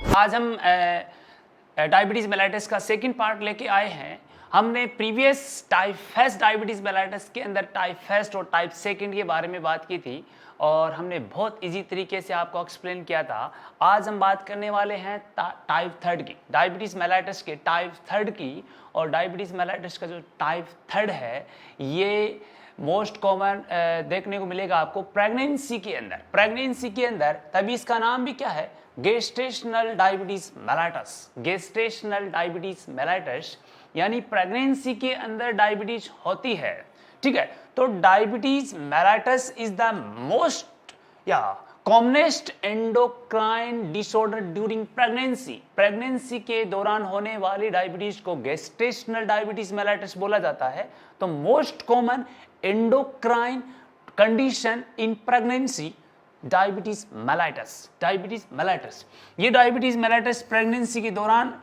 आज हम diabetes mellitus का सेकंड पार्ट लेके आए हैं। हमने previous type first diabetes mellitus के अंदर टाइप फर्स्ट और टाइप सेकंड के बारे में बात की थी और हमने बहुत इजी तरीके से आपको एक्सप्लेन किया था। आज हम बात करने वाले हैं टाइप थर्ड की, डायबिटीज मेलाइटिस के टाइप थर्ड की। और डायबिटीज मेलाइटिस का जो टाइप थर्ड है ये मोस्ट कॉमन देखने को मिलेगा आपको प्रेगनेंसी के अंदर तभी इसका नाम भी क्या है, gestational diabetes mellitus. Gestational diabetes mellitus यानी प्रेगनेंसी के अंदर डायबिटीज होती है। ठीक है, तो diabetes mellitus is the most या commonest endocrine disorder during pregnancy. Pregnancy के दौरान होने वाली डायबिटीज को गेस्टेशनल डायबिटीज मेलाइटिस बोला जाता है। तो most common endocrine condition in pregnancy diabetes mellitus. ये डायबिटीज मेलाइटिस प्रेगनेंसी के दौरान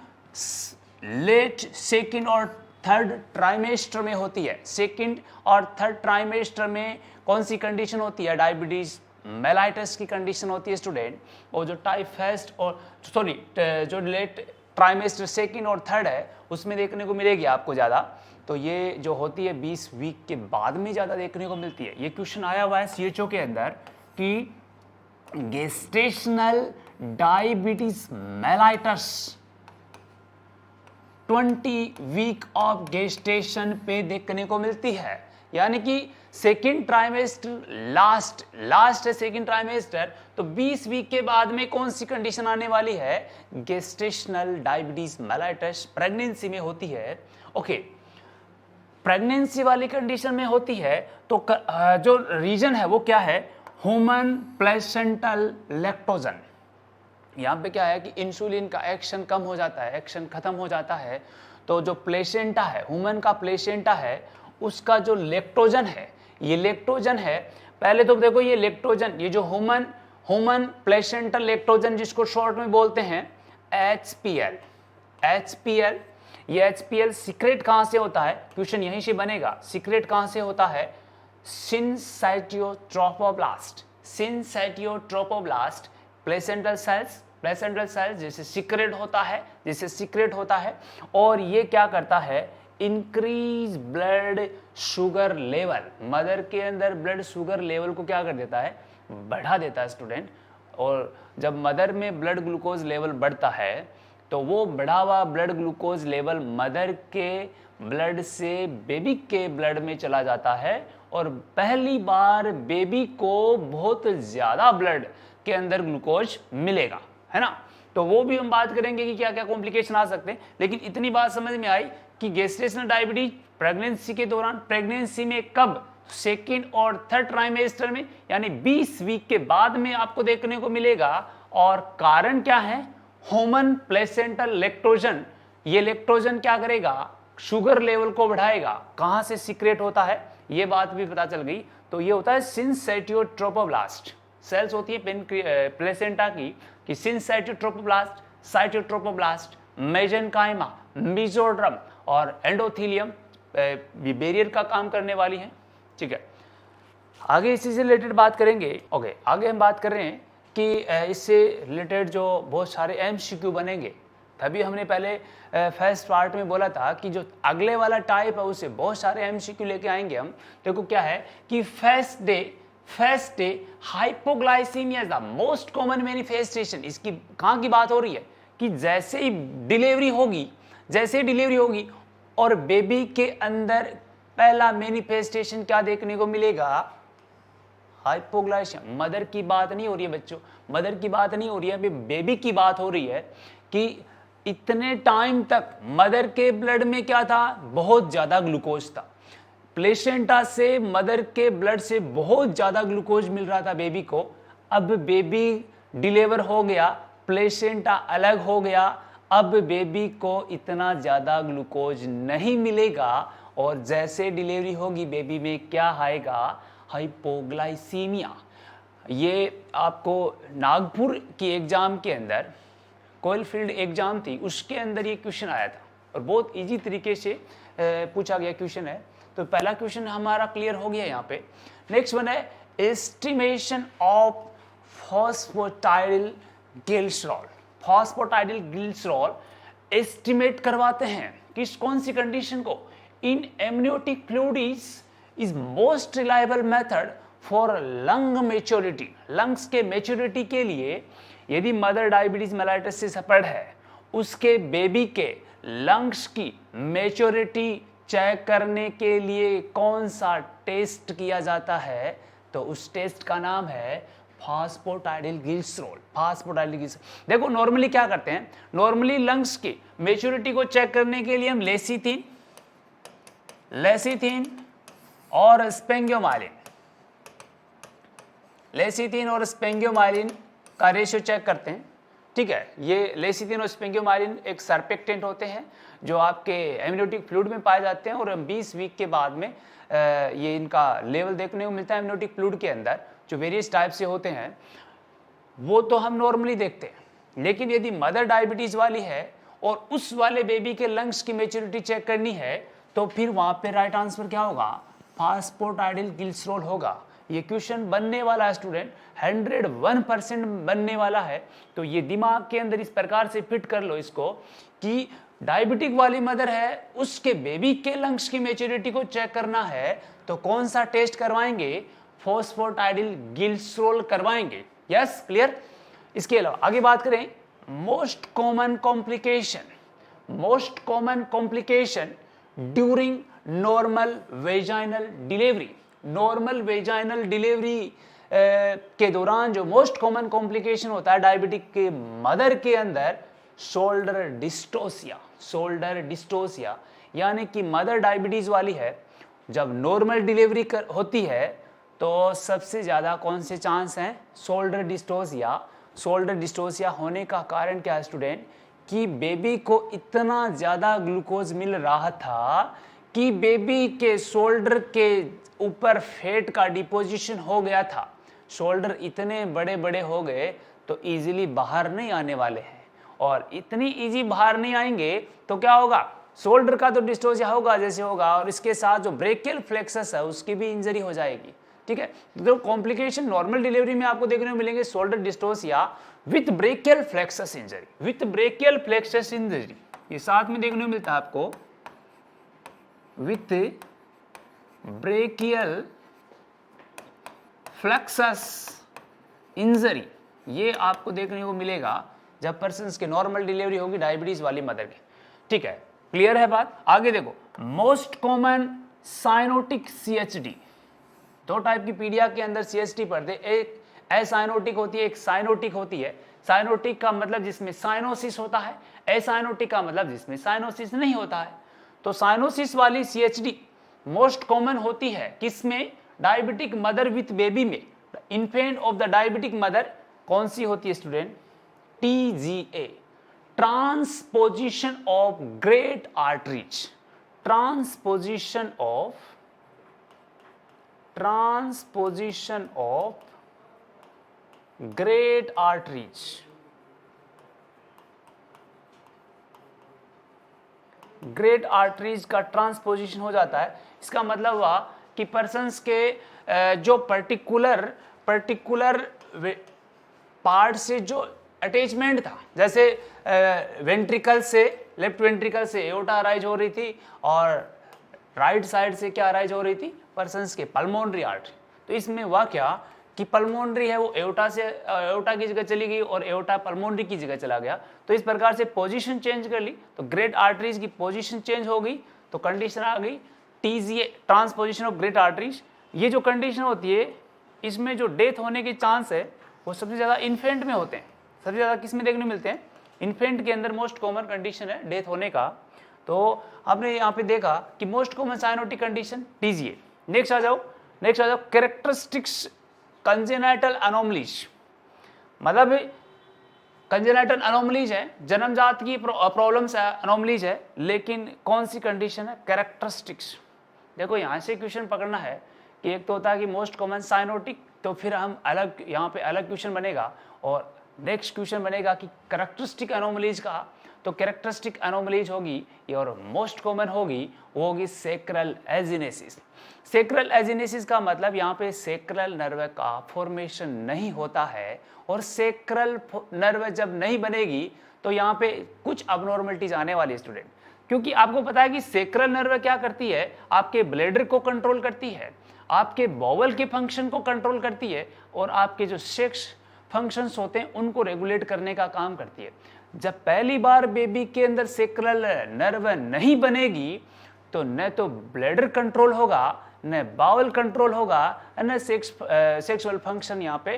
लेट सेकंड और थर्ड ट्राइमेस्टर में होती है। सेकंड और थर्ड ट्राइमेस्टर में कौन सी कंडीशन होती है, डायबिटीज मेलाइटिस की कंडीशन होती है स्टूडेंट। और जो टाइप फर्स्ट और जो लेट ट्राइमेस्टर सेकंड और थर्ड है उसमें देखने को मिलेगी आपको ज़्यादा। तो ये जो होती है 20 वीक के बाद में ज़्यादा देखने को मिलती है। ये क्वेश्चन आया हुआ है सीएचओ के अंदर कि gestational diabetes mellitus 20 week of gestation पे देखने को मिलती है। यानी कि सेकेंड ट्राइमेस्टर लास्ट है सेकेंड ट्राइमेस्टर, तो 20 वीक के बाद में कौन सी कंडीशन आने वाली है, गेस्टेशनल डायबिटीज मेलाइटिस प्रेगनेंसी में होती है। ओके, प्रेगनेंसी वाली कंडीशन में होती है तो जो रीजन है वो क्या है, ह्यूमन प्लेसेंटल लैक्टोजन। यहाँ पे क्या है कि इंसुलिन का एक्शन कम हो जाता है, एक्शन खत्म हो जाता है। तो जो प्लेसेंटा है, ह्यूमन का प्लेसेंटा है, उसका जो लैक्टोजन है, ये लैक्टोजन है। पहले तो देखो ये लैक्टोजन, ये जो ह्यूमन प्लेसेंटल लैक्टोजन जिसको शॉर्ट में बोलते हैं HPL। ये HPL सीक्रेट कहाँ से होता है, क्वेश्चन यहीं से बनेगा। सीक्रेट कहाँ से होता है, सिनसाइटियोट्रोपोब्लास्ट प्लेसेंटल सेल्स जैसे सीक्रेट होता है। और ये क्या करता है, increase blood sugar level, mother के अंदर ब्लड शुगर लेवल को क्या कर देता है, बढ़ा देता है स्टूडेंट। और जब मदर में ब्लड ग्लूकोज लेवल बढ़ता है तो वो बढ़ा हुआ ब्लड ग्लूकोज लेवल मदर के ब्लड से बेबी के ब्लड में चला जाता है और पहली बार बेबी को बहुत ज्यादा ब्लड के अंदर ग्लूकोज मिलेगा, है ना। तो वो भी हम बात करेंगे कि क्या क्या कॉम्प्लिकेशन आ सकते हैं। लेकिन इतनी बात समझ में आई कि गेस्टेशनल डायबिटीज प्रेगनेंसी के दौरान, प्रेगनेंसी में कब, सेकेंड और थर्ड ट्राइमेस्टर में, यानी 20 वीक के बाद में आपको देखने को मिलेगा। और कारण क्या है, ह्यूमन प्लेसेंटल लैक्टोजन। ये लैक्टोजन क्या करेगा, शुगर लेवल को बढ़ाएगा। कहां से सीक्रेट होता है ये बात भी पता चल गई। तो ये होता है सिनसाइटियोट्रोपोब्लास्ट, सेल्स होती है प्लेसेंटा की कि सिनसाइटियोट्रोपोब्लास्ट, साइटोट्रोपोब्लास्ट, मेसेनकाइमा, मेसोड्रम और एंडोथेलियम बैरियर का काम करने वाली है। ठीक है, आगे इसी से रिलेटेड बात करेंगे। ओके, आगे हम बात कर रहे हैं कि इससे रिलेटेड जो बहुत सारे एमसीक्यू बनेंगे। तभी हमने पहले फर्स्ट पार्ट में बोला था कि जो अगले वाला टाइप है उससे बहुत सारे एमसीक्यू लेके आएंगे हम। देखो क्या है कि first day hypoglycaemia is the most common manifestation. इसकी कहाँ की बात हो रही है कि जैसे ही डिलीवरी होगी और बेबी के अंदर पहला मैनिफेस्टेशन क्या देखने को मिलेगा, हाइपोग्लाइसीमिया। मदर की बात नहीं हो रही है बच्चों, मदर की बात नहीं हो रही है, अभी बेबी की बात हो रही है कि इतने टाइम तक मदर के ब्लड में क्या था, बहुत ज्यादा ग्लूकोज था। प्लेसेंटा से मदर के ब्लड से बहुत ज्यादा ग्लूकोज मिल रहा था बेबी को। अब बेबी डिलीवर हो गया, प्लेसेंटा अलग हो गया, अब बेबी को इतना ज्यादा ग्लूकोज नहीं मिलेगा और जैसे डिलीवरी होगी बेबी में क्या आएगा, हाइपोग्लाइसीमिया। ये आपको नागपुर की एग्जाम के अंदर, कोलफील्ड एग्जाम थी, उसके अंदर ये क्वेश्चन आया था और बहुत इजी तरीके से पूछा गया क्वेश्चन है। तो पहला क्वेश्चन हमारा क्लियर हो गया यहाँ पे। नेक्स्ट वन है estimation of phosphatidyl cholesterol. Phosphatidylglycerol estimate करवाते हैं किस कौन सी कंडीशन को, in amniotic fluid is most reliable method for lung maturity, lungs के मेच्योरिटी के लिए यदि मदर डायबिटीज मेलाइटस से सफर है उसके बेबी के लंग्स की मेच्योरिटी चेक करने के लिए कौन सा टेस्ट किया जाता है, तो उस टेस्ट का नाम है फॉस्फेटाइडिलग्लिसरॉल। फॉस्फेटाइडिलग्लिसरॉल देखो नॉर्मली क्या करते हैं, नॉर्मली लंग्स की मेच्योरिटी को चेक करने के लिए हम लेसीथिन और स्पेंगियोमाइलिन का रेशियो चेक करते हैं। ठीक है, ये लेसीथिन और स्पेंगियोमाइलिन एक सरपेक्टेंट होते हैं जो आपके एमनियोटिक फ्लूइड में पाए जाते हैं और 20 वीक के बाद में ये इनका लेवल देखने को मिलता है एमनियोटिक फ्लूइड के अंदर, जो वेरियस टाइप से होते हैं वो तो हम नॉर्मली देखते हैं। लेकिन यदि मदर डायबिटीज वाली है और उस वाले बेबी के लंग्स की मेच्योरिटी चेक करनी है तो फिर वहां पे राइट आंसर क्या होगा, फॉस्फेटाइडिलग्लिसरॉल होगा। ये क्वेश्चन बनने वाला है स्टूडेंट, 101% बनने वाला है। तो ये दिमाग के अंदर इस प्रकार से फिट कर लो इसको कि डायबिटिक वाली मदर है उसके बेबी के लंग्स की मेच्योरिटी को चेक करना है तो कौन सा टेस्ट करवाएंगे, फॉस्फेटाइडिलग्लिसरॉल करवाएंगे। Yes clear. इसके अलावा आगे बात करें, most common complication during normal vaginal delivery. Normal vaginal delivery के दौरान जो मोस्ट कॉमन कॉम्प्लिकेशन होता है डायबिटिक के मदर के अंदर, शोल्डर डिस्टोसिया, यानी कि मदर डायबिटीज वाली है जब नॉर्मल डिलीवरी होती है तो सबसे ज़्यादा कौन से चांस हैं, शोल्डर डिस्टोसिया होने का कारण क्या है स्टूडेंट, कि बेबी को इतना ज़्यादा ग्लूकोज मिल रहा था कि बेबी के शोल्डर के ऊपर फैट का डिपोजिशन हो गया था। शोल्डर इतने बड़े बड़े हो गए तो इजीली बाहर नहीं आने वाले हैं, और इतनी इजी बाहर नहीं आएंगे तो क्या होगा, शोल्डर का तो डिस्टोसिया होगा जैसे होगा, और इसके साथ जो ब्रेकियल फ्लेक्सस है उसकी भी इंजरी हो जाएगी। ठीक है, तो कॉम्प्लिकेशन नॉर्मल डिलीवरी में आपको देखने को मिलेंगे shoulder dystocia with brachial plexus injury, ये साथ में देखने को मिलता है आपको विथ ब्रेकियल फ्लेक्सस इंजरी, ये आपको देखने को मिलेगा जब पर्सन्स के नॉर्मल डिलीवरी होगी डायबिटीज वाली मदर की। ठीक है, क्लियर है बात। आगे देखो, मोस्ट कॉमन साइनोटिक CHD, दो टाइप की पीडिया के अंदर CHD पढ़ते, एक एसाइनोटिक होती है, एक साइनोटिक होती है। साइनोटिक का मतलब जिसमें साइनोसिस होता है, एसाइनोटिक का मतलब जिसमें साइनोसिस नहीं होता है। तो साइनोसिस वाली CHD मोस्ट कॉमन होती है किसमें, डायबिटिक मदर विथ बेबी में। Infant of the diabetic mother कौन सी होती है student, TGA, transposition of great arteries, transposition of great arteries. Great arteries का ट्रांसपोजिशन हो जाता है, इसका मतलब हुआ कि पर्सन्स के जो पर्टिकुलर पार्ट से जो अटैचमेंट था, जैसे वेंट्रिकल से, लेफ्ट वेंट्रिकल से एओर्टा राइज हो रही थी और राइट साइड से क्या राइज हो रही थी, पर्सन्स के पल्मोनरी आर्टरी। तो इसमें हुआ क्या कि पल्मोनरी है वो एओर्टा की जगह चली गई और एओर्टा पल्मोनरी की जगह चला गया। तो इस प्रकार से पोजीशन चेंज कर ली, तो ग्रेट आर्टरीज की पोजीशन चेंज हो गई, तो कंडीशन आ गई TGA, transposition of great arteries. ये जो कंडीशन होती है इसमें जो डेथ होने के चांस है वो सबसे ज़्यादा इन्फेंट में होते हैं। सबसे ज़्यादा किस में देखने मिलते हैं, इन्फेंट के अंदर मोस्ट कॉमन कंडीशन है डेथ होने का। तो आपने यहाँ पे देखा कि most common cyanotic condition TGA। Next आ जाओ, कैरेक्टरिस्टिक्स कंजेनाइटल अनोमलीज, मतलब कंजेनाइटल अनोमलीज है, जन्मजात की प्रॉब्लम्स है, अनोमलीज है, लेकिन कौन सी कंडीशन है, कैरेक्टरिस्टिक्स। देखो यहाँ से क्वेश्चन पकड़ना है कि एक तो होता है कि मोस्ट कॉमन साइनोटिक, तो फिर हम अलग यहाँ पे अलग क्वेश्चन बनेगा, और नेक्स्ट क्वेश्चन बनेगा कि कैरेक्टरिस्टिक अनोमलीज का तो कैरेक्टरिस्टिक एनोमलीज होगी ये और मोस्ट कॉमन होगी वो होगी सेक्रल एजिनेसिस। सेक्रल एजिनेसिस का मतलब यहाँ पे सेक्रल नर्व का फॉर्मेशन नहीं होता है, और सेक्रल नर्व जब नहीं बनेगी तो यहाँ पे कुछ अबनॉर्मलिटीज आने वाली है स्टूडेंट, क्योंकि आपको पता है कि सेक्रल नर्व क्या करती है, आपके ब्लैडर को कंट्रोल करती है, आपके बॉवल के फंक्शन को कंट्रोल करती है, और आपके जो सेक्स फंक्शंस होते हैं उनको रेगुलेट करने का काम करती है। जब पहली बार बेबी के अंदर सेक्रल नर्व नहीं बनेगी तो न तो ब्लैडर कंट्रोल होगा, न बाउल कंट्रोल होगा, न सेक्सुअल फंक्शन यहाँ पे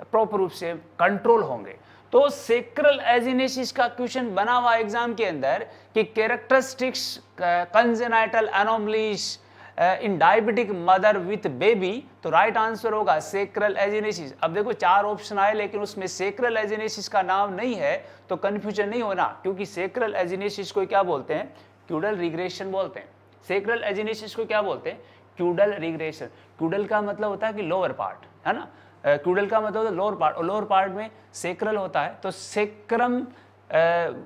प्रॉपर रूप से कंट्रोल होंगे। तो सेक्रल एजिनेसिस का क्वेश्चन बना हुआ एग्जाम के अंदर कि characteristics congenital anomalies in diabetic mother with baby, तो राइट आंसर होगा सेक्रल एजिनेसिस। अब देखो 4 ऑप्शन आए लेकिन उसमें सेक्रल एजिनेसिस का नाम नहीं है, तो कंफ्यूजन नहीं होना, क्योंकि सेक्रल एजिनेसिस को क्या बोलते हैं, क्यूडल रिग्रेशन बोलते हैं। सेक्रल एजिनेसिस को क्या बोलते हैं, क्यूडल रिग्रेशन। क्यूडल का मतलब होता है कि लोअर पार्ट, है ना, क्यूडल का मतलब होता है लोअर पार्ट, और लोअर पार्ट में सेक्रल होता है, तो सेक्रम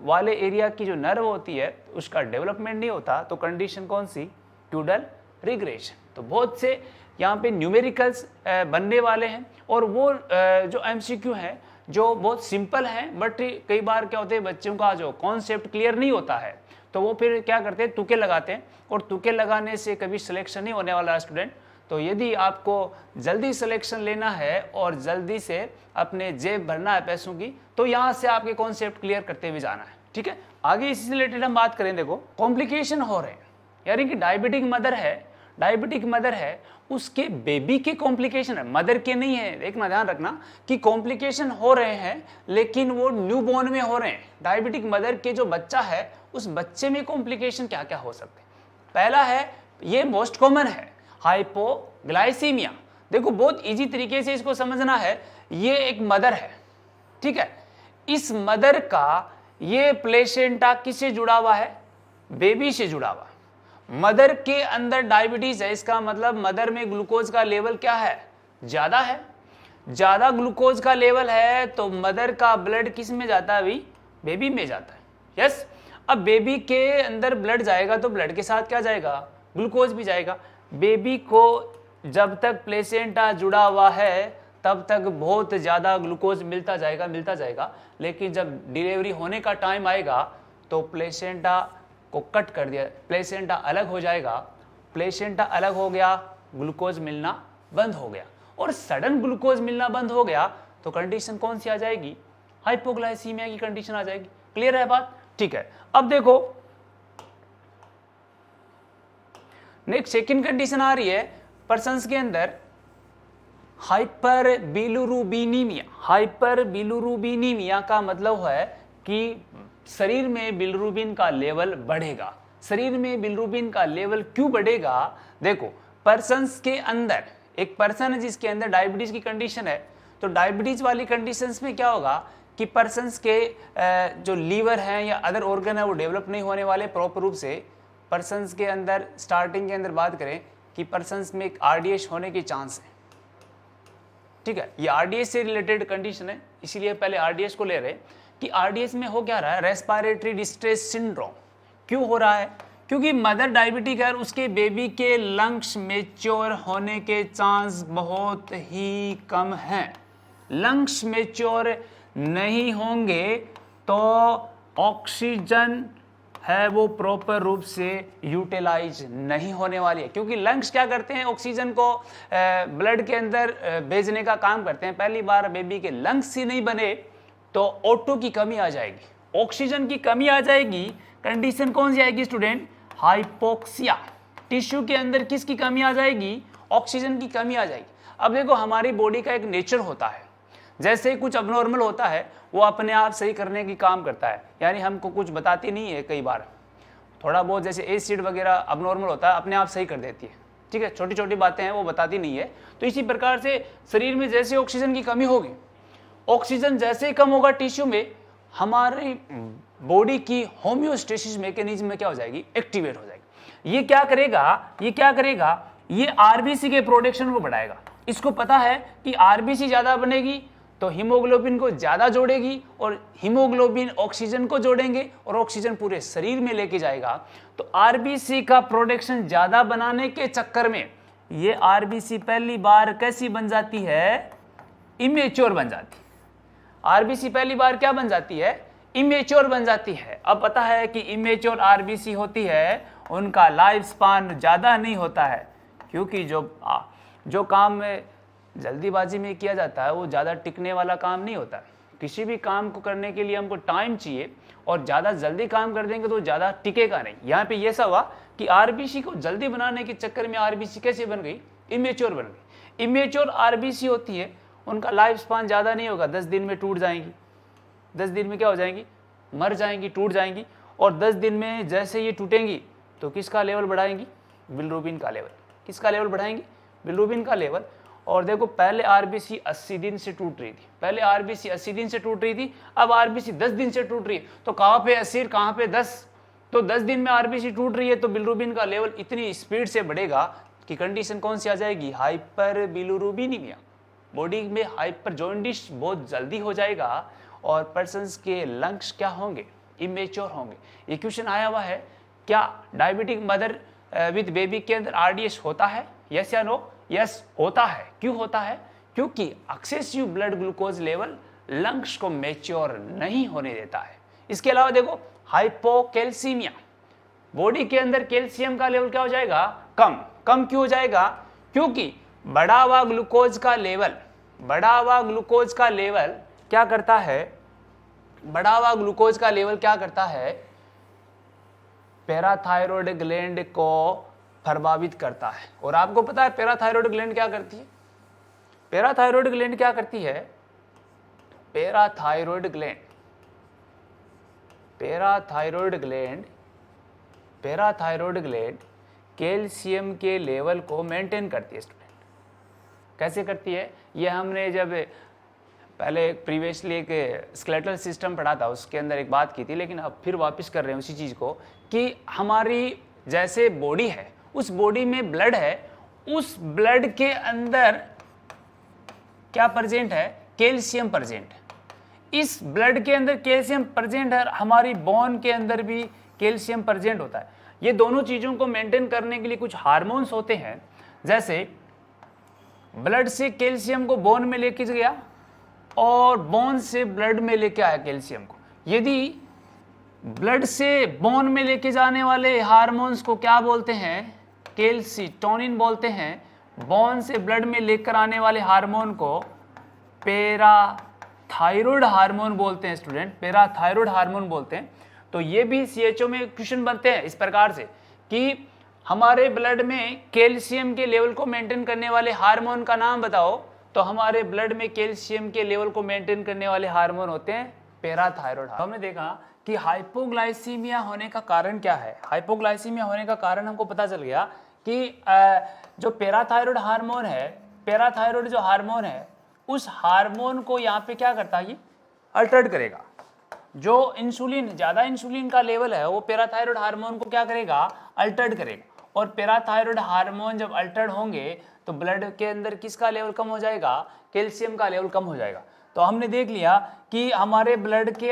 वाले एरिया की जो नर्व होती है उसका डेवलपमेंट नहीं होता, तो कंडीशन कौन सी, क्यूडल रिग्रेशन। तो बहुत से यहाँ पे न्यूमेरिकल्स बनने वाले हैं, और वो जो एमसीक्यू हैं जो बहुत सिंपल हैं, बट कई बार क्या होते हैं बच्चों का जो कॉन्सेप्ट क्लियर नहीं होता है, तो वो फिर क्या करते हैं, तुक्के लगाते हैं, और तुक्के लगाने से कभी सिलेक्शन नहीं होने वाला है स्टूडेंट। तो यदि आपको जल्दी सिलेक्शन लेना है और जल्दी से अपने जेब भरना है पैसों की, तो यहाँ से आपके कॉन्सेप्ट क्लियर करते हुए जाना है, ठीक है। आगे इससे रिलेटेड हम बात करें, देखो कॉम्प्लिकेशन हो रहे हैं, यानी कि डायबिटिक मदर है, उसके बेबी के कॉम्प्लिकेशन है, मदर के नहीं है। देखना, ध्यान रखना कि कॉम्प्लिकेशन हो रहे हैं लेकिन वो न्यूबॉर्न में हो रहे हैं। डायबिटिक मदर के जो बच्चा है उस बच्चे में कॉम्प्लिकेशन क्या क्या हो सकते हैं। पहला है, ये मोस्ट कॉमन है, हाइपोग्लाइसीमिया। देखो बहुत इजी तरीके से इसको समझना है, ये एक मदर है, ठीक है, इस मदर का ये प्लेसेंटा किससे जुड़ा हुआ है, बेबी से जुड़ा हुआ। मदर के अंदर डायबिटीज है, इसका मतलब मदर में ग्लूकोज का लेवल क्या है, ज्यादा है। ज्यादा ग्लूकोज का लेवल है तो मदर का ब्लड किस में जाता है, अभी बेबी में जाता है। यस, अब बेबी के अंदर ब्लड जाएगा तो ब्लड के साथ क्या जाएगा, ग्लूकोज भी जाएगा। बेबी को जब तक प्लेसेंटा जुड़ा हुआ है तब तक बहुत ज़्यादा ग्लूकोज मिलता जाएगा, लेकिन जब डिलीवरी होने का टाइम आएगा तो प्लेसेंटा को कट कर दिया, प्लेसेंटा अलग हो जाएगा। प्लेसेंटा अलग हो गया, ग्लूकोज मिलना बंद हो गया, और सडन ग्लूकोज मिलना बंद हो गया तो कंडीशन कौन सी आ जाएगी, हाइपोग्लाइसीमिया की कंडीशन आ जाएगी। क्लियर है बात, ठीक है। अब देखो नेक्स्ट सेकंड कंडीशन आ रही है पर्सन्स के अंदर, हाइपर बिलिरुबिनीमिया। हाइपर बिलिरुबिनीमिया का मतलब है कि शरीर में बिलिरुबिन का लेवल बढ़ेगा। शरीर में बिलिरुबिन का लेवल क्यों बढ़ेगा, देखो पर्सन्स के अंदर, एक पर्सन है जिसके अंदर डायबिटीज की कंडीशन है, तो डायबिटीज वाली कंडीशंस में क्या होगा कि पर्सन्स के जो लीवर हैं या अदर ऑर्गन है वो डेवलप नहीं होने वाले प्रॉपर रूप से। पर्सन्स के अंदर स्टार्टिंग के अंदर बात करें कि पर्सन्स में एक आरडीएस होने की चांस है, ठीक है, ये आरडीएस से रिलेटेड कंडीशन है, इसीलिए पहले आरडीएस को ले रहे हैं कि आरडीएस में हो क्या रहा है, रेस्पिरेटरी डिस्ट्रेस सिंड्रोम। क्यों हो रहा है, क्योंकि मदर डायबिटिक है, उसके बेबी के लंग्स मैच्योर होने के चांस बहुत ही कम हैं। लंग्स मैच्योर नहीं होंगे तो ऑक्सीजन है वो प्रॉपर रूप से यूटिलाइज नहीं होने वाली है, क्योंकि लंग्स क्या करते हैं, ऑक्सीजन को ब्लड के अंदर भेजने का काम करते हैं। पहली बार बेबी के लंग्स ही नहीं बने तो O2 की कमी आ जाएगी, ऑक्सीजन की कमी आ जाएगी। कंडीशन कौन सी आएगी स्टूडेंट, हाइपोक्सिया। टिश्यू के अंदर किसकी कमी आ जाएगी, ऑक्सीजन की कमी आ जाएगी। अब देखो हमारी बॉडी का एक नेचर होता है, जैसे ही कुछ अबनॉर्मल होता है वो अपने आप सही करने की काम करता है, यानी हमको कुछ बताती नहीं है। कई बार थोड़ा बहुत जैसे एसिड वगैरह अबनॉर्मल होता है अपने आप सही कर देती है, ठीक है, छोटी छोटी बातें हैं वो बताती नहीं है। तो इसी प्रकार से शरीर में जैसे ऑक्सीजन की कमी होगी, ऑक्सीजन जैसे ही कम होगा टिश्यू में, हमारी बॉडी की होम्योस्टेसिस मैकेनिज्म में क्या हो जाएगी, एक्टिवेट हो जाएगी। ये क्या करेगा, ये आरबीसी के प्रोडक्शन को बढ़ाएगा। इसको पता है कि आरबीसी ज्यादा बनेगी तो हीमोग्लोबिन को ज़्यादा जोड़ेगी और हीमोग्लोबिन ऑक्सीजन को जोड़ेंगे और ऑक्सीजन पूरे शरीर में लेके जाएगा। तो आरबीसी का प्रोडक्शन ज़्यादा बनाने के चक्कर में ये आरबीसी पहली बार कैसी बन जाती है, इमेच्योर बन जाती है। आरबीसी पहली बार क्या बन जाती है, इमेच्योर बन जाती है। अब पता है कि इमेच्योर आरबीसी होती है उनका लाइफ स्पान ज़्यादा नहीं होता है, क्योंकि जो काम में जल्दीबाजी में किया जाता है वो ज़्यादा टिकने वाला काम नहीं होता है। किसी भी काम को करने के लिए हमको टाइम चाहिए और ज़्यादा जल्दी काम कर देंगे तो ज़्यादा टिकेगा नहीं। यहाँ पे ये सब हुआ कि आरबीसी को जल्दी बनाने के चक्कर में आरबीसी कैसे बन गई, इमेच्योर बन गई। इमेच्योर आरबीसी होती है उनका लाइफ स्पान ज़्यादा नहीं होगा, 10 दिन में टूट जाएंगी। 10 दिन में क्या हो जाएंगी, मर जाएंगी, टूट जाएंगी। और 10 दिन में जैसे ये टूटेंगी तो किसका लेवल बढ़ाएंगी, बिलिरुबिन का लेवल। किसका लेवल बढ़ाएंगी, बिलिरुबिन का लेवल। और देखो पहले आरबीसी 80 दिन से टूट रही थी, पहले आरबीसी 80 दिन से टूट रही थी, अब आरबीसी 10 दिन से टूट रही है। तो कहाँ पे 80 कहाँ पे 10, तो 10 दिन में आरबीसी टूट रही है तो बिलिरुबिन का लेवल इतनी स्पीड से बढ़ेगा कि कंडीशन कौन सी आ जाएगी, हाइपर बिलिरुबिनीमिया। बॉडी में हाइपर जॉन्डिस बहुत जल्दी हो जाएगा और पर्सन्स के लंग्स क्या होंगे, इमेच्योर होंगे। ये क्वेश्चन आया हुआ है, क्या डायबिटिक मदर विद बेबी के अंदर आरडीएस होता है, यस या नो? यस होता है। क्यों होता है, क्योंकि excessive blood glucose level lungs को मैच्योर नहीं होने देता है। इसके अलावा देखो हाइपोकैल्सीमिया, बॉडी के अंदर कैल्शियम का लेवल क्या हो जाएगा, कम। कम क्यों हो जाएगा, क्योंकि बढ़ा हुआ ग्लूकोज का लेवल, बढ़ा हुआ ग्लूकोज का लेवल क्या करता है, बढ़ा हुआ ग्लूकोज का लेवल क्या करता है, पैराथायरॉयड ग्लैंड को प्रभावित करता है। और आपको पता है पैराथायरॉयड ग्लैंड क्या करती है, पैराथायरॉयड ग्लैंड क्या करती है, parathyroid gland, parathyroid gland, parathyroid gland calcium के लेवल को मेंटेन करती है। स्टूडेंट कैसे करती है, ये हमने जब पहले प्रीवियसली एक स्केलेटल सिस्टम पढ़ा था उसके अंदर एक बात की थी, लेकिन अब फिर वापस कर रहे हैं उसी चीज़ को कि हमारी जैसे बॉडी है, उस बॉडी में ब्लड है, उस ब्लड के अंदर क्या प्रेजेंट है, कैल्शियम प्रेजेंट है। इस ब्लड के अंदर कैल्शियम प्रेजेंट है, हमारी बोन के अंदर भी कैल्शियम प्रेजेंट होता है। ये दोनों चीज़ों को मेंटेन करने के लिए कुछ हार्मोन्स होते हैं, जैसे ब्लड से कैल्शियम को बोन में लेके गया और बोन से ब्लड में लेके आया कैल्शियम को। यदि ब्लड से बोन में लेके जाने वाले हार्मोन्स को क्या बोलते हैं, कैल्सिटोनिन बोलते हैं। बोन से ब्लड में लेकर आने वाले हार्मोन को पैराथायरॉयड हार्मोन बोलते हैं। स्टूडेंट पैराथायरॉयड हार्मोन बोलते हैं। तो ये भी सीएचओ में क्वेश्चन बनते हैं इस प्रकार से कि हमारे ब्लड में कैल्शियम के लेवल को मेंटेन करने वाले हार्मोन का नाम बताओ, तो हमारे ब्लड में कैल्शियम के लेवल को मेंटेन करने वाले हार्मोन होते हैं पैराथायरॉयड। हमने देखा कि हाइपोग्लाइसीमिया होने का कारण क्या है। हाइपोग्लाइसीमिया होने का कारण हमको पता चल गया कि जो पैराथायरॉयड हार्मोन है, पैराथायरॉयड जो हार्मोन है, उस हार्मोन को यहाँ पे क्या करता है, ये अल्टर्ड करेगा। जो इंसुलिन, ज़्यादा इंसुलिन का लेवल है वो पैराथायरॉयड हार्मोन को क्या करेगा, अल्टर्ड करेगा। और पैराथायरॉयड हार्मोन जब अल्टर्ड होंगे तो ब्लड के अंदर किसका लेवल कम हो जाएगा, कैल्शियम का लेवल कम हो जाएगा। तो हमने देख लिया कि हमारे ब्लड के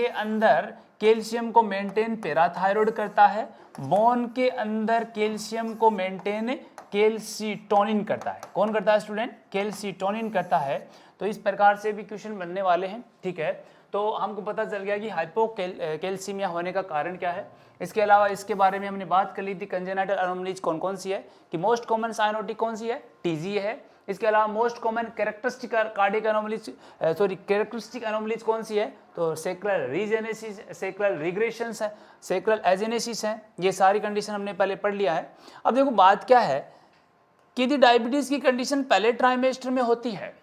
अंदर कैल्शियम को मेंटेन पैराथायरॉयड करता है, बोन के अंदर कैल्शियम को मेंटेन कैल्सिटोनिन करता है। कौन करता है स्टूडेंट, कैल्सिटोनिन करता है। तो इस प्रकार से भी क्वेश्चन बनने वाले हैं, ठीक है। तो हमको पता चल गया कि हाइपोकैल्सीमिया होने का कारण क्या है। इसके अलावा इसके बारे में हमने बात कर ली थी, कंजेनाइटल एनोमलीज कौन कौन सी है, कि मोस्ट कॉमन साइनोटिक कौन सी है, टीजी है। इसके अलावा most common characteristic cardiac anomalies, characteristic anomalies कौन सी है, तो सेक्रल रीजेनेसिस, सेक्रल रिग्रेशंस है, सेक्रल एजेनेसिस है। ये सारी कंडीशन हमने पहले पढ़ लिया है। अब देखो बात क्या है कि यदि डायबिटीज की कंडीशन पहले ट्राइमेस्टर में होती है,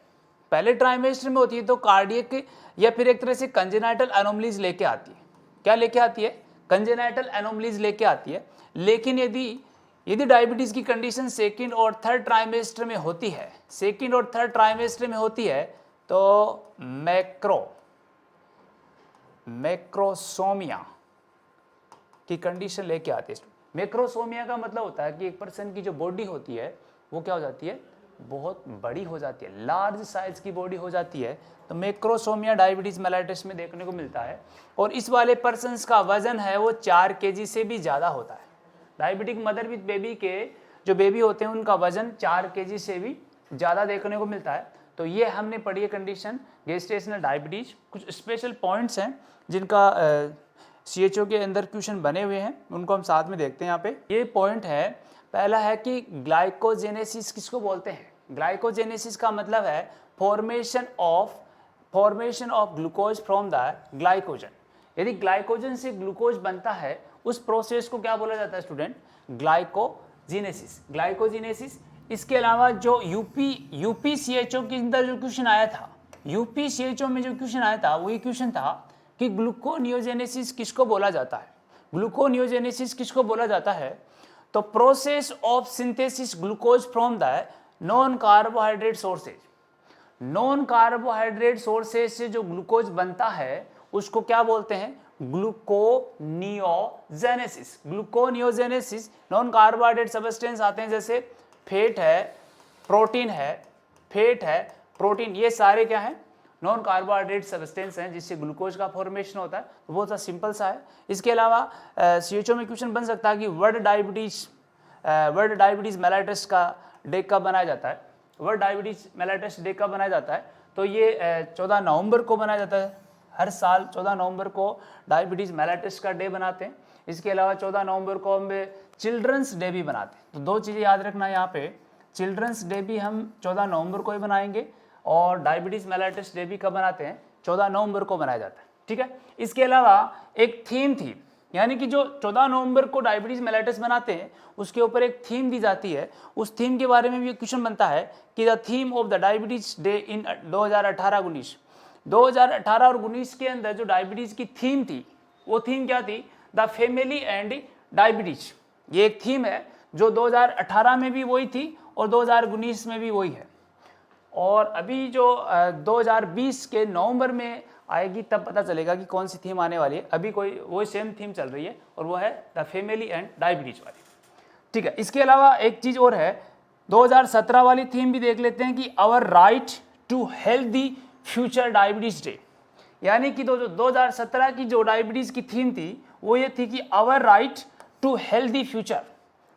पहले ट्राइमेस्टर में होती है, तो कार्डियक या फिर एक तरह से कंजेनाइटल एनोमलीज लेके आती है। क्या लेके आती है, कंजेनाइटल एनोमलीज लेके आती है। लेकिन यदि डायबिटीज की कंडीशन सेकंड और थर्ड ट्राइमेस्टर में होती है, सेकंड और थर्ड ट्राइमेस्टर में होती है, तो मैक्रोसोमिया की कंडीशन लेके आती है। मैक्रोसोमिया का मतलब होता है कि एक पर्सन की जो बॉडी होती है वो क्या हो जाती है, बहुत बड़ी हो जाती है, लार्ज साइज की बॉडी हो जाती है, तो मैक्रोसोमिया डायबिटीज मेलाइटस में देखने को मिलता है। और इस वाले पर्सन्स का वजन है वो 4 केजी से भी ज़्यादा होता है। डायबिटिक मदर विथ बेबी के जो बेबी होते हैं उनका वजन 4 केजी से भी ज़्यादा देखने को मिलता है। तो ये हमने पढ़ी है कंडीशन गेस्टेशनल डायबिटीज। कुछ स्पेशल पॉइंट्स हैं जिनका CHO के अंदर क्वेश्चन बने हुए हैं, उनको हम साथ में देखते हैं। यहाँ पे ये पॉइंट है, पहला है कि ग्लाइकोजेनेसिस किसको बोलते हैं। ग्लाइकोजेनेसिस का मतलब है formation of glucose from the glycogen. यदि ग्लाइकोजन से ग्लूकोज बनता है उस प्रोसेस को क्या बोला जाता है स्टूडेंट, ग्लाइकोजिनेसिस। इसके अलावा जो यूपी CHO के अंदर जो क्वेश्चन आया था, यूपी CHO में जो क्वेश्चन आया था वही क्वेश्चन था कि ग्लूकोनियोजेनेसिस किसको बोला जाता है। ग्लूकोनियोजेनेसिस किसको बोला जाता है, तो process of synthesis glucose from the non carbohydrate sources. Non carbohydrate sources से जो ग्लूकोज बनता है उसको क्या बोलते हैं, gluconeogenesis. Gluconeogenesis non carbohydrate substance आते हैं जैसे फैट है, प्रोटीन है, ये सारे क्या हैं, नॉन कार्बोहाइड्रेट सब्सटेंस हैं जिससे ग्लूकोज का फॉर्मेशन होता है। तो बहुत सा सिंपल सा है। इसके अलावा CHO में क्वेश्चन बन सकता है कि वर्ल्ड डायबिटीज मेलाइटस का डे कब बनाया जाता है। वर्ल्ड डायबिटीज मेलाइटस डे कब बनाया जाता है, तो ये 14 नवंबर को बनाया जाता है। हर साल 14 नवंबर को डायबिटीज मेलाइटस का डे बनाते हैं। इसके अलावा 14 नवंबर को हम चिल्ड्रंस डे भी बनाते हैं। तो 2 चीज़ें याद रखना यहाँ पे, चिल्ड्रंस डे भी हम 14 नवंबर को ही बनाएंगे और डायबिटीज मेलाइटस डे भी कब बनाते हैं, 14 नवंबर को बनाया जाता है। ठीक है। इसके अलावा एक थीम थी, यानी कि जो 14 नवंबर को डायबिटीज मेलाइटस बनाते हैं उसके ऊपर एक थीम दी जाती है। उस थीम के बारे में भी क्वेश्चन बनता है कि the theme of the diabetes day in 2018-19। 2018 और 19 के अंदर जो डायबिटीज की थीम थी वो थीम क्या थी, द फैमिली एंड डायबिटीज। ये एक थीम है जो 2018 में भी वही थी और 2019 में भी वही है। और अभी जो 2020 के नवंबर में आएगी तब पता चलेगा कि कौन सी थीम आने वाली है। अभी कोई वो सेम थीम चल रही है और वो है द फैमिली एंड डायबिटीज वाली। ठीक है। इसके अलावा एक चीज और है, 2017 वाली थीम भी देख लेते हैं कि our right to healthy future diabetes day. यानी कि 2017 की जो डायबिटीज की थीम थी वो ये थी कि our right to healthy future,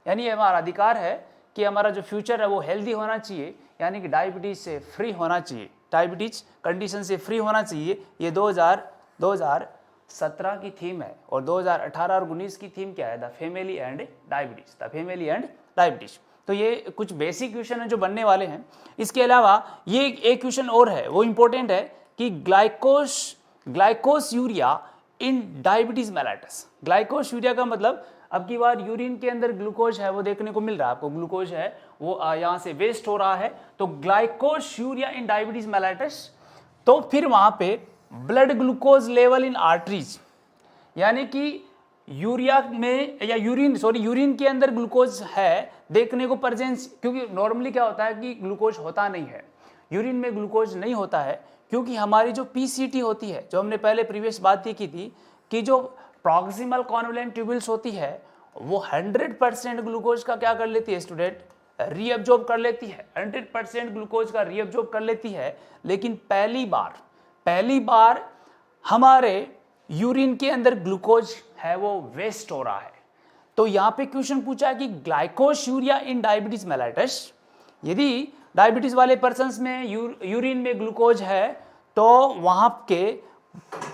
यानी हमारा अधिकार है कि हमारा जो फ्यूचर है वो हेल्दी होना चाहिए, यानी कि डायबिटीज से फ्री होना चाहिए, डायबिटीज कंडीशन से फ्री होना चाहिए। ये 2017 की थीम है। और 2018 और 19 की थीम क्या है, the family and diabetes, the family and diabetes. तो ये कुछ बेसिक क्वेश्चन है जो बनने वाले हैं। इसके अलावा ये एक क्वेश्चन और है, वो इंपॉर्टेंट है कि ग्लाइकोस urea in diabetes mellitus. ग्लाइकोस urea का मतलब अब की बार यूरिन के अंदर ग्लूकोज है वो देखने को मिल रहा है आपको, ग्लूकोज है वो यहाँ से वेस्ट हो रहा है, तो ग्लाइकोस यूरिया इन डायबिटीज मेलाइटस। तो फिर वहां पे blood glucose level in arteries, यानी कि यूरिया में या यूरिन के अंदर ग्लूकोज है देखने को प्रेजेंस, क्योंकि नॉर्मली क्या होता है कि ग्लूकोज होता नहीं है, यूरिन में ग्लूकोज नहीं होता है, क्योंकि हमारी जो PCT होती है, जो हमने पहले प्रीवियस बात की थी कि जो प्रॉक्सिमल कॉन्वोलेंट ट्यूब्यूल्स होती है वो 100% ग्लूकोज का क्या कर लेती है स्टूडेंट, रीअब्जॉर्ब कर लेती है, 100% ग्लूकोज का रीअब्जॉर्ब कर लेती है। लेकिन पहली बार हमारे यूरिन के अंदर ग्लूकोज है वो वेस्ट हो रहा है। तो यहाँ पे क्वेश्चन पूछा है कि ग्लाइकोस यूरिया इन डायबिटीज मेलाइटस, यदि डायबिटीज वाले पर्सन्स में यूरिन में ग्लूकोज है तो वहां के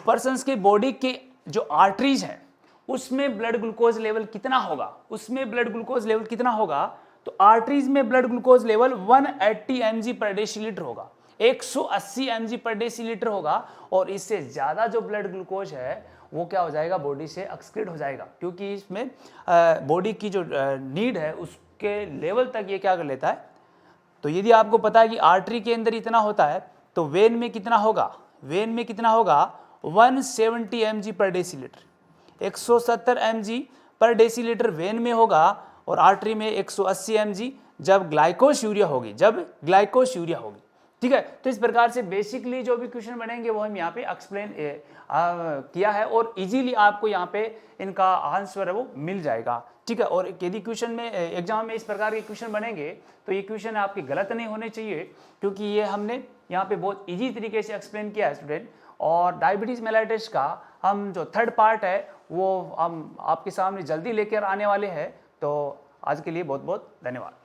पर्सन्स के बॉडी के जो आर्टरीज हैं उसमें ब्लड ग्लूकोज लेवल कितना होगा, तो आर्टरीज में ब्लड ग्लूकोज लेवल 180 mg पर डेसीलीटर होगा, 180 mg पर डेसीलीटर होगा। और इससे ज्यादा जो ब्लड ग्लूकोज है वो क्या हो जाएगा, बॉडी से एक्सक्रीट हो जाएगा, क्योंकि इसमें बॉडी की जो नीड है उसके लेवल तक ये क्या कर लेता है। तो यदि आपको पता है कि आर्टरी के अंदर इतना होता है तो वेन में कितना होगा, 170 mg पर डेसीलीटर, 170 mg पर डेसीलीटर वेन में होगा और आर्टरी में 180 mg जब ग्लाइकोस यूरिया होगी, ठीक है। तो इस प्रकार से बेसिकली जो भी क्वेश्चन बनेंगे वो हम यहाँ पे एक्सप्लेन किया है और इजीली आपको यहाँ पे इनका आंसर है वो मिल जाएगा, ठीक है। और यदि क्वेश्चन में एग्जाम में इस प्रकार के क्वेश्चन बनेंगे तो ये क्वेश्चन आपके गलत नहीं होने चाहिए, क्योंकि ये हमने यहाँ पे बहुत इजी तरीके से एक्सप्लेन किया है स्टूडेंट। और डायबिटीज मेलाइटिस का हम जो थर्ड पार्ट है वो हम आपके सामने जल्दी लेकर आने वाले हैं। तो आज के लिए बहुत बहुत धन्यवाद।